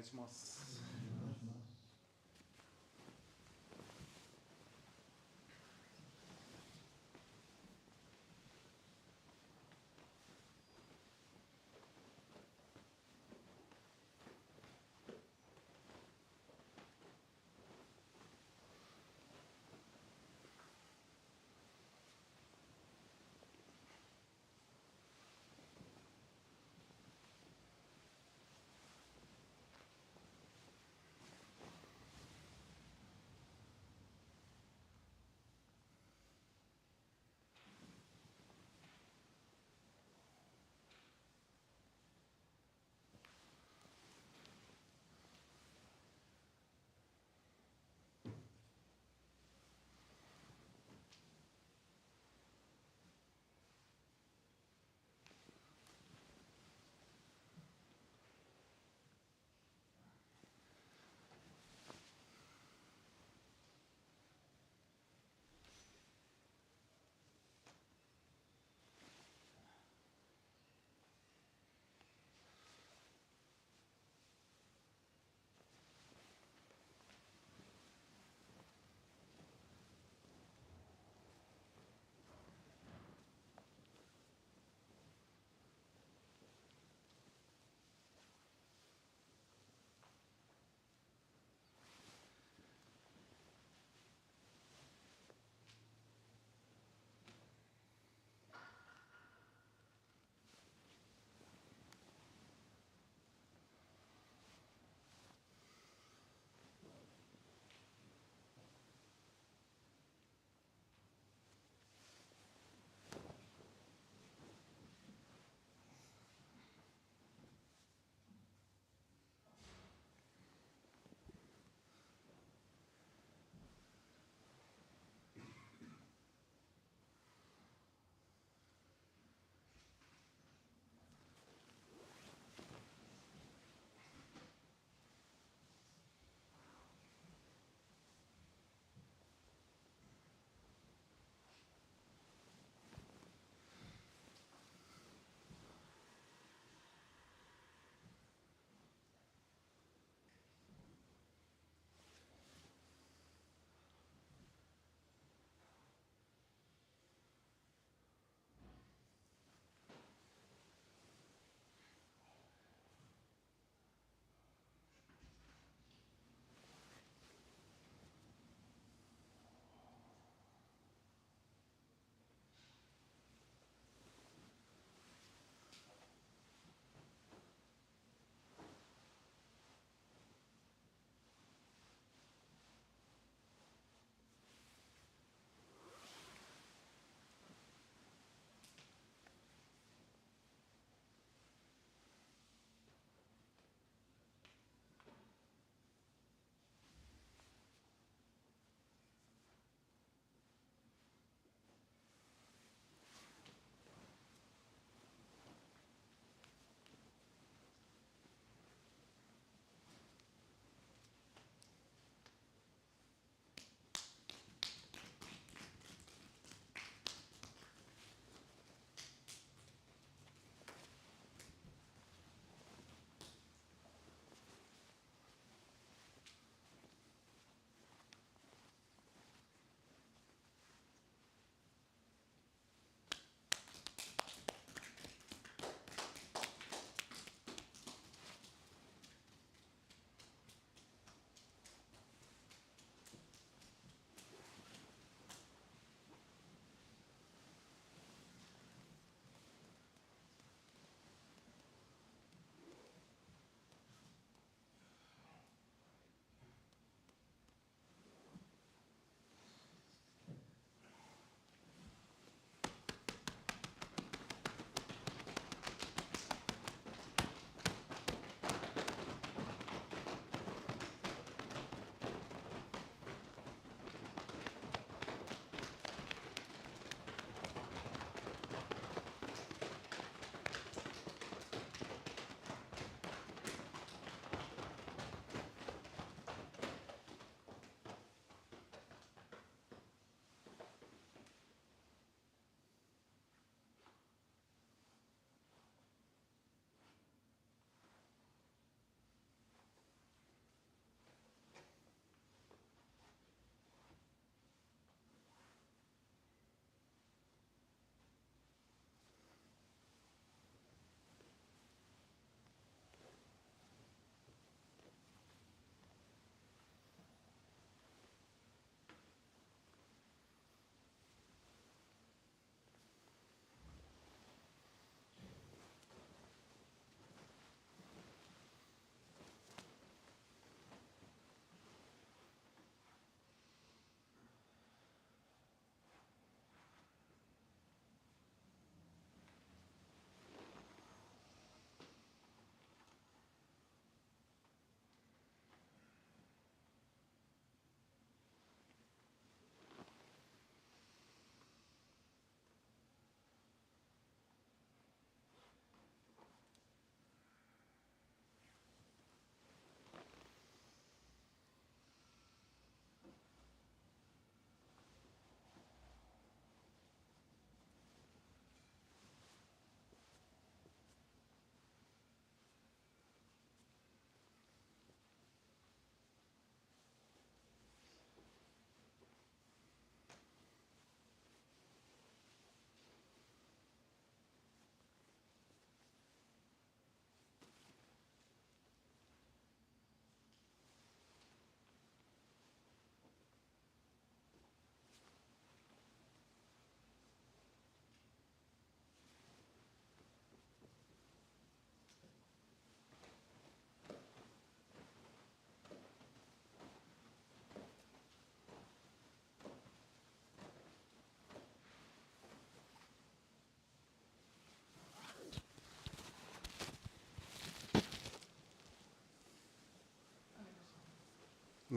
します。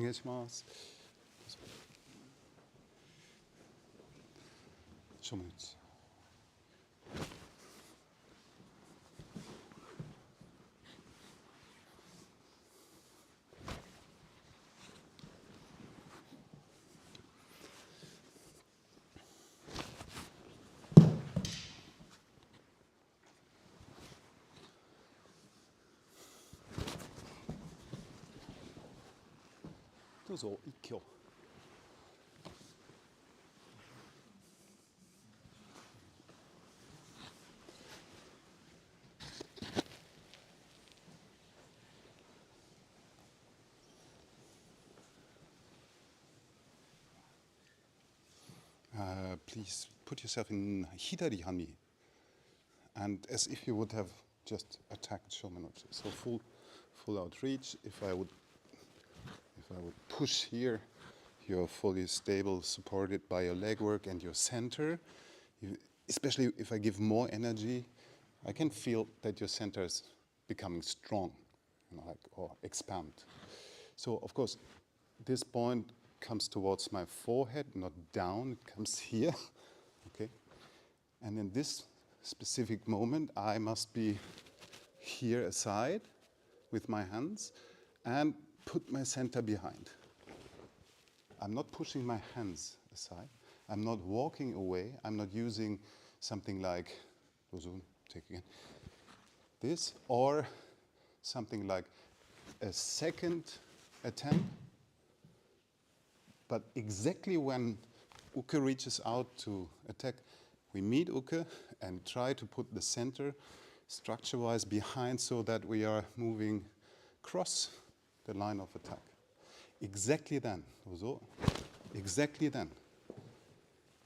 願いします。正面打ち。どうぞ一挙。Please put yourself in hidari hami, and as if you would have just attacked shomenuchi. So full out reach. If I would push here, you're fully stable, supported by your leg work and your center. Especially if I give more energy, I can feel that your center is becoming strong, or expand. So of course, this point comes towards my forehead, not down, it comes here, okay? And in this specific moment, I must be here aside with my hands and put my center behind. I'm not pushing my hands aside. I'm not walking away. I'm not using something like, take again, this, or something like a second attempt. But exactly when uke reaches out to attack, we meet uke and try to put the center structure-wise behind so that we are moving across the line of attack. Exactly then, exactly then.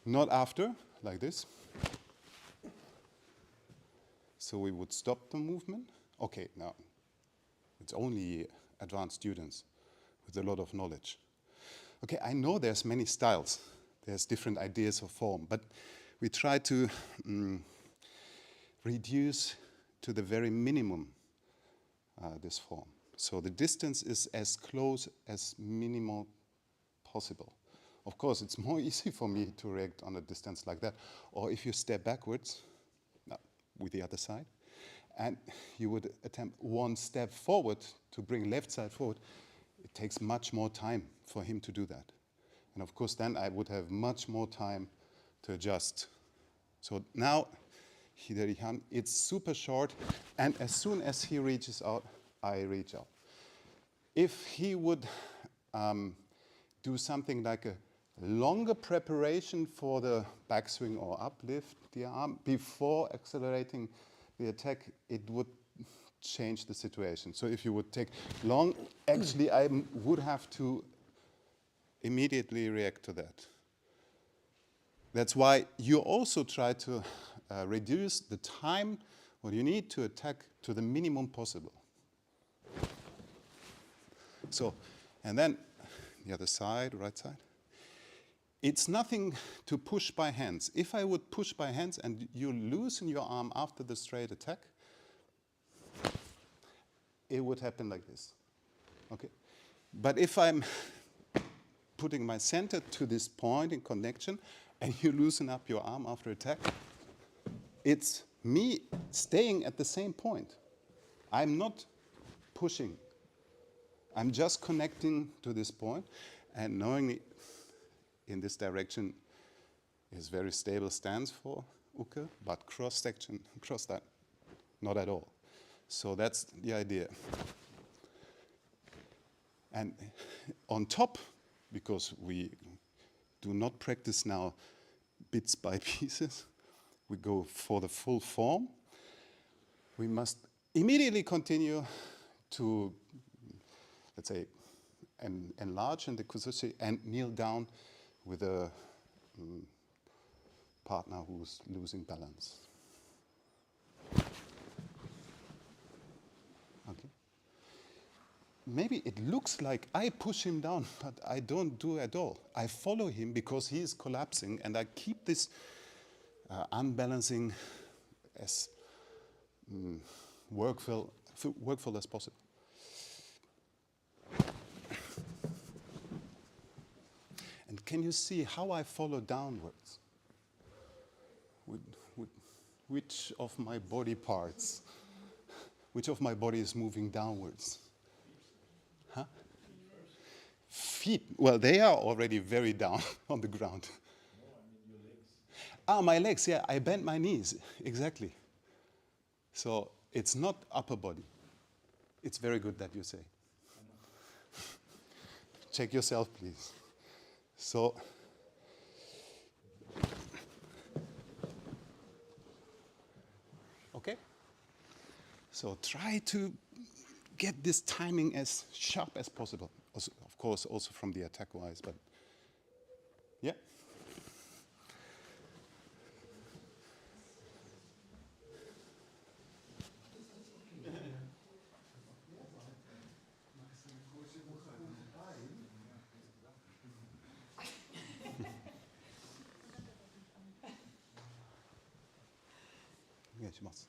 Not after, like this. So we would stop the movement. Okay, now, it's only advanced students with a lot of knowledge. Okay, I know there's many styles. There's different ideas of form, but we try to reduce to the very minimum this form. So the distance is as close as minimal possible. Of course, it's more easy for me to react on a distance like that. Or if you step backwards, with the other side, and you would attempt one step forward to bring left side forward, it takes much more time for him to do that. And of course, then I would have much more time to adjust. So now, hidari hand, it's super short, and as soon as he reaches out, I reach out. If he would do something like a longer preparation for the backswing or uplift the arm before accelerating the attack, it would change the situation. So if you would take long, actually I would have to immediately react to that. That's why you also try to reduce the time what you need to attack to the minimum possible. So, and then the other side, right side. It's nothing to push by hands. If I would push by hands and you loosen your arm after the straight attack, it would happen like this, okay? But if I'm putting my center to this point in connection and you loosen up your arm after attack, it's me staying at the same point. I'm not pushing. I'm just connecting to this point, and knowing in this direction is very stable stance for uke, but cross section, cross that, not at all. So that's the idea. And on top, because we do not practice now bits by pieces, we go for the full form, we must immediately continue to, let's say, enlarge in the kuzushi and kneel down with a partner who's losing balance. Okay. Maybe it looks like I push him down, but I don't do at all. I follow him because he is collapsing, and I keep this unbalancing as workful as possible. can you see how I follow downwards? Which of my body parts, which of my body is moving downwards? Huh? Feet, well, they are already very down on the ground. No, I mean your legs. Ah, my legs, yeah, I bend my knees, exactly. So it's not upper body. It's very good that you say. Check yourself, please. So, okay? So try to get this timing as sharp as possible. Also, of course, also from the attack-wise, but yeah. Ja, ich mach's.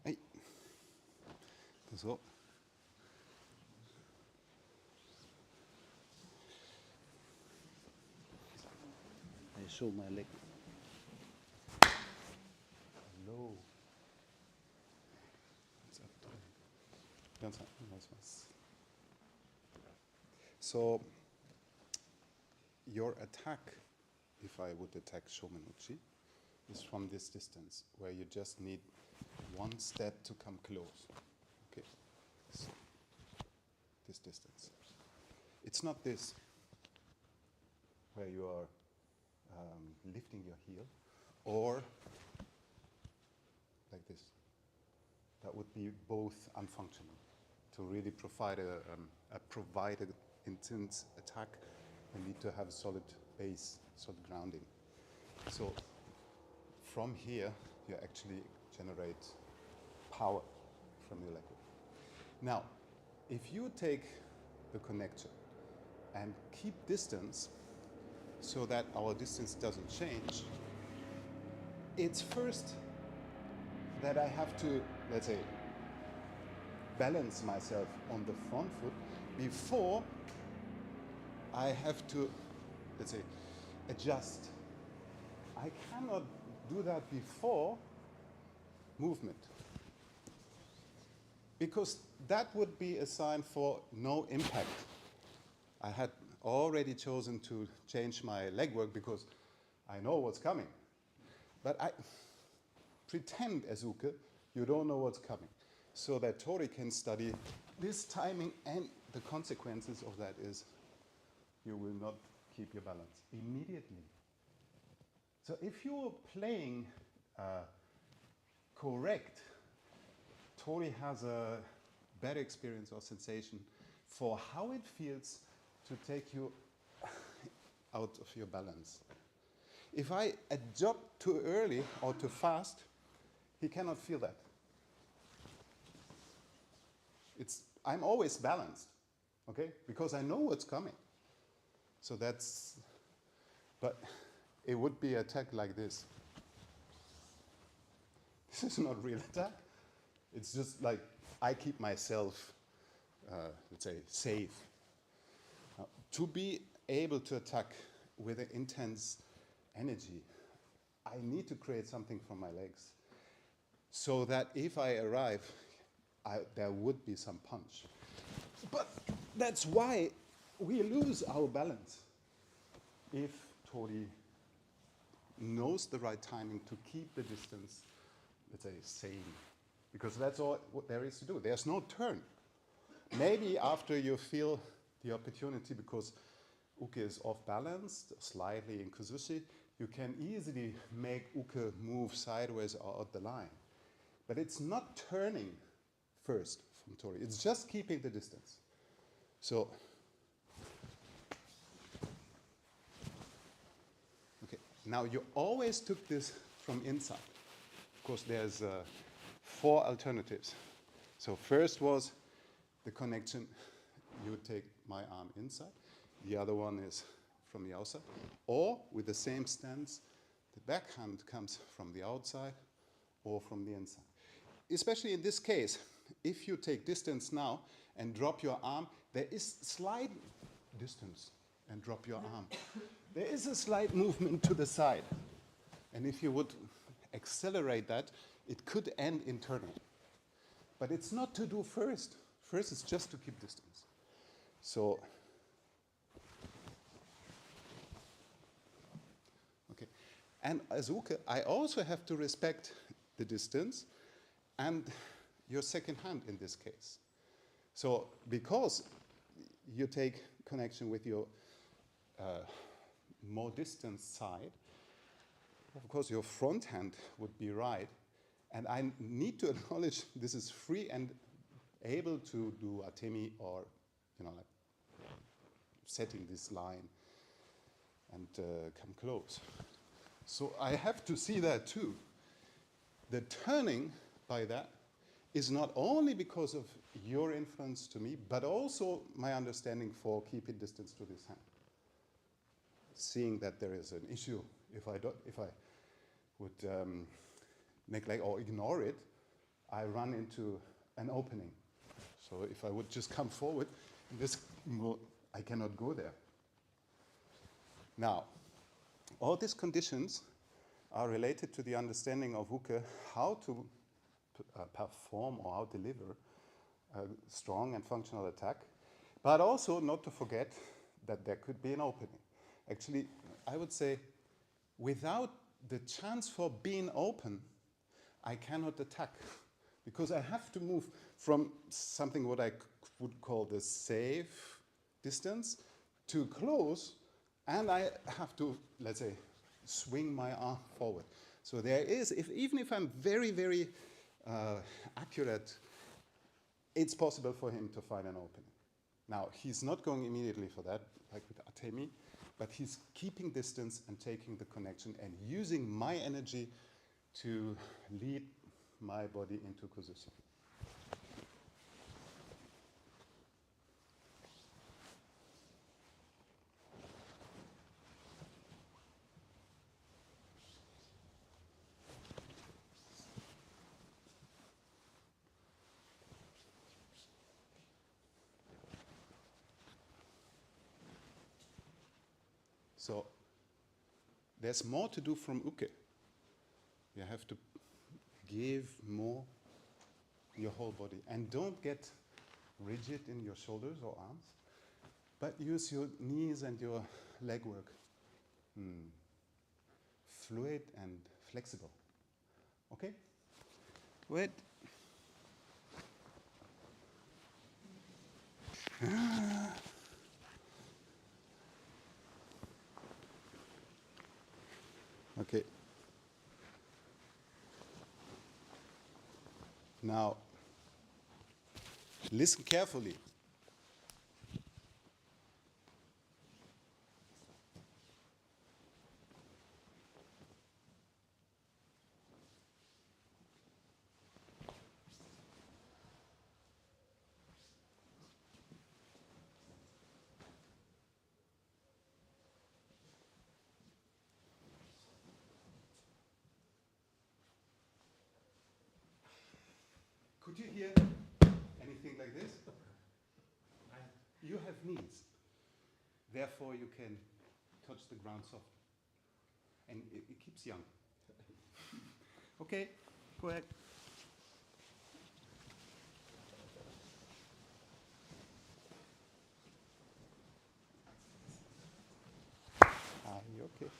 Hey. So. I show my leg. Low. Ganz was. So, your attack, if I would attack Shomenuchi, is from this distance, where you just need one step to come close. Okay, so this distance. It's not this, where you are lifting your heel, or like this. That would be both unfunctional. To really provide an intense attack, you need to have a solid base, solid grounding. So from here, you actually generate power from your leg. Now, if you take the connection and keep distance so that our distance doesn't change, it's first that I have to, let's say, balance myself on the front foot before I have to, let's say, adjust. I cannot do that before movement, because that would be a sign for no impact. I had already chosen to change my leg work because I know what's coming. But I pretend, Azuke, you don't know what's coming, so that Tori can study this timing, and the consequences of that is you will not keep your balance immediately. So if you're playing correct, Tori has a better experience or sensation for how it feels to take you out of your balance. If I adjust too early or too fast, he cannot feel that. I'm always balanced, okay? Because I know what's coming. So that's, but it would be attack like this. This is not real attack. It's just like I keep myself, let's say, safe. To be able to attack with an intense energy, I need to create something from my legs, so that if I arrive, there would be some punch. But that's why we lose our balance. If Tori knows the right timing to keep the distance, let's say, sane. Because that's all what there is to do. There's no turn. Maybe after you feel the opportunity, because uke is off balanced, slightly in kuzushi, you can easily make uke move sideways or out the line. But it's not turning first from tori, it's just keeping the distance. So, okay, now you always took this from inside. Of course, there's 4 alternatives. So first was the connection, you take my arm inside, the other one is from the outside, or with the same stance, the backhand comes from the outside or from the inside. Especially in this case, if you take distance now and drop your arm, there is slight distance and drop your arm. There is a slight movement to the side. And if you would accelerate that, it could end in turning. But it's not to do first. First is just to keep distance. So, okay. And as uke, I also have to respect the distance and your second hand in this case. So, because you take connection with your more distant side, of course your front hand would be right. And I need to acknowledge this is free and able to do atemi or, like setting this line and come close. So I have to see that too. The turning by that is not only because of your influence to me, but also my understanding for keeping distance to this hand. Seeing that there is an issue, if I would neglect or ignore it, I run into an opening. So if I would just come forward, I cannot go there. Now, all these conditions are related to the understanding of uke, how to perform or how to deliver a strong and functional attack, but also not to forget that there could be an opening. Actually, I would say without the chance for being open, I cannot attack, because I have to move from something what I would call the safe distance to close, and I have to, let's say, swing my arm forward. So there is, even if I'm very, very accurate, it's possible for him to find an opening. Now, he's not going immediately for that, like with atemi, but he's keeping distance and taking the connection and using my energy to lead my body into kuzushi. So there's more to do from uke. You have to give more your whole body. And don't get rigid in your shoulders or arms, but use your knees and your leg work. Fluid and flexible. Okay? Wait. Okay. Now, listen carefully. Could you hear anything like this? You have knees. Therefore, you can touch the ground soft. And it keeps young. Okay, go ahead. You okay?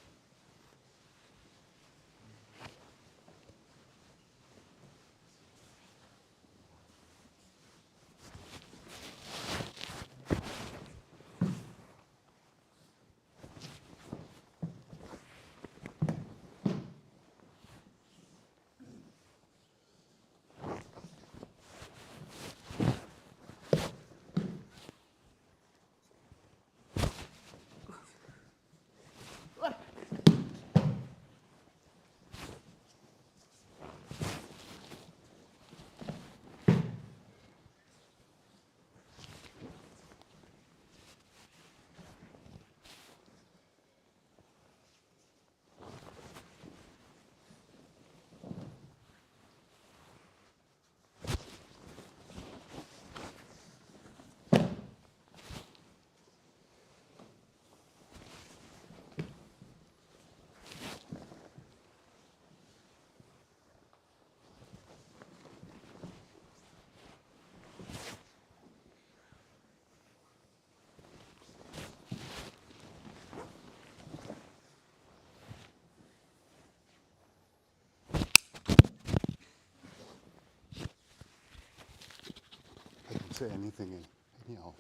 say anything anyhow.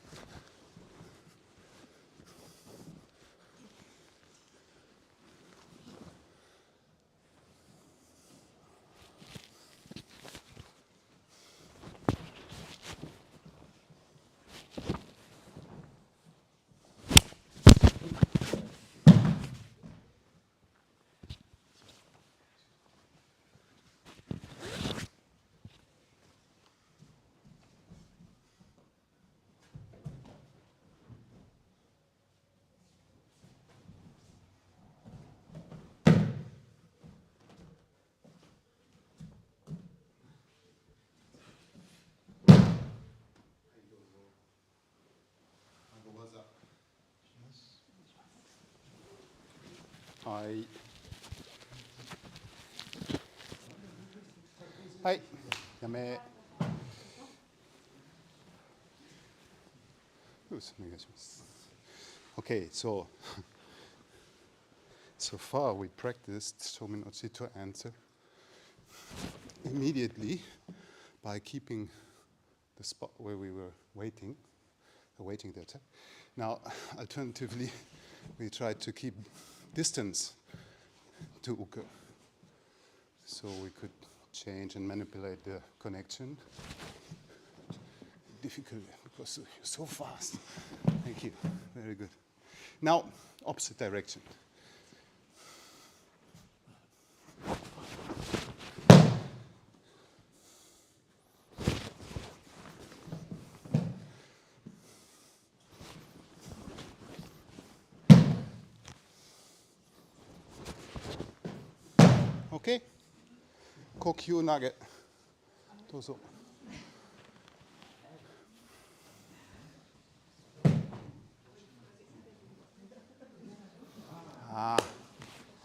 Hi. Yame. Okay, so far we practiced Shomin-ochi to answer immediately by keeping the spot where we were awaiting the attack. Now, alternatively, we tried to keep distance to uke, so we could change and manipulate the connection. Difficult because you're so fast. Thank you. Very good. Now, opposite direction. Okay. Kokyu nage. Dozo.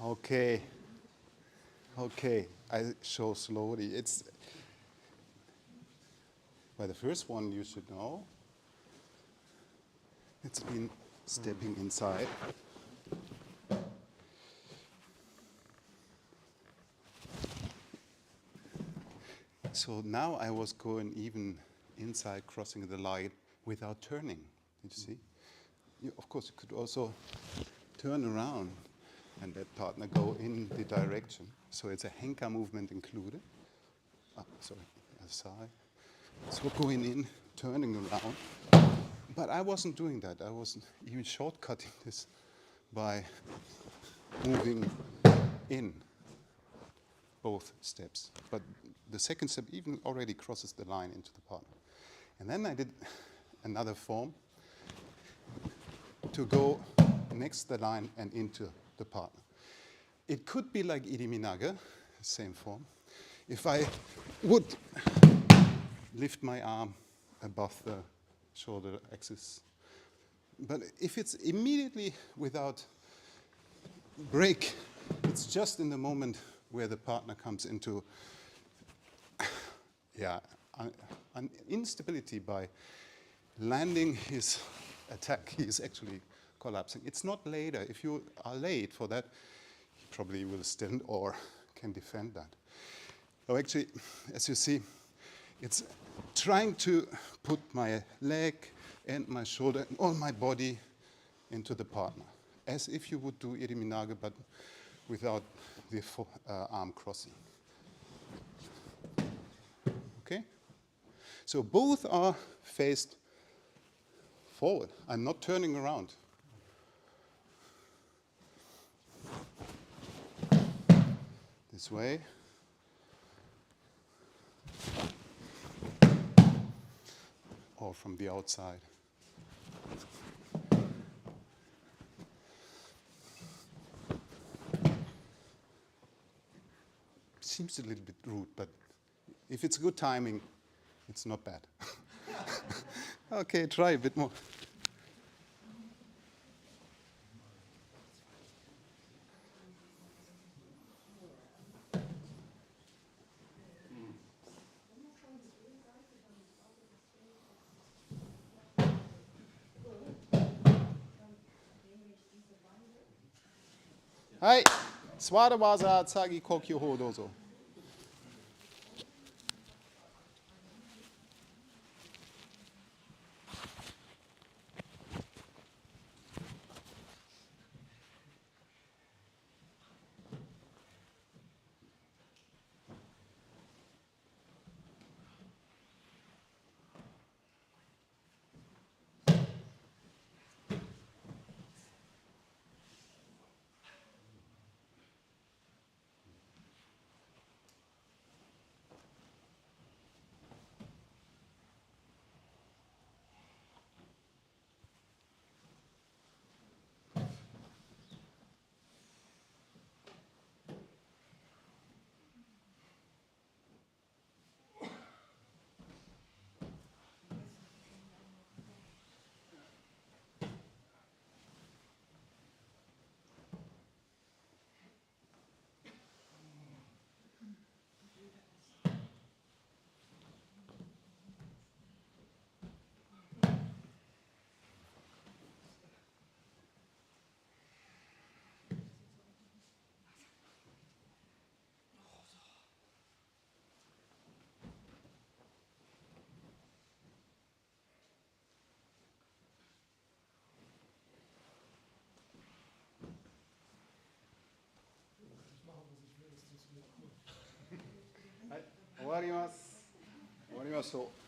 Okay. Okay. I show slowly. It's by the first one you should know. It's been stepping inside. So now I was going even inside, crossing the line without turning. Did you see? Of course, you could also turn around and that partner go in the direction. So it's a henka movement included. Sorry, aside. So going in, turning around. But I wasn't doing that. I was even shortcutting this by moving in both steps. But the second step even already crosses the line into the partner. And then I did another form to go next the line and into the partner. It could be like iriminage, same form, if I would lift my arm above the shoulder axis. But if it's immediately without break, it's just in the moment where the partner comes into an instability by landing his attack. He is actually collapsing. It's not later. If you are late for that, he probably will stand or can defend that. So actually, as you see, it's trying to put my leg and my shoulder and all my body into the partner, as if you would do iriminage, but without the arm crossing. Okay? So both are faced forward. I'm not turning around. This way. Or from the outside. Seems a little bit rude, but if it's good timing, it's not bad. Okay, try a bit more. Hai, Swada waza tsagi kokyu ho dozo. わります。終わりましょう。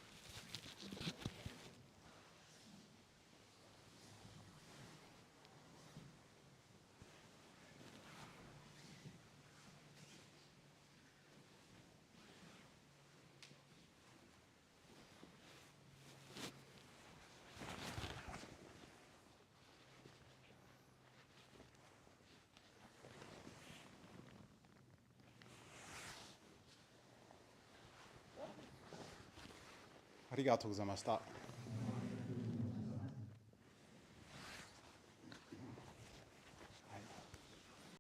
ありがとうございました。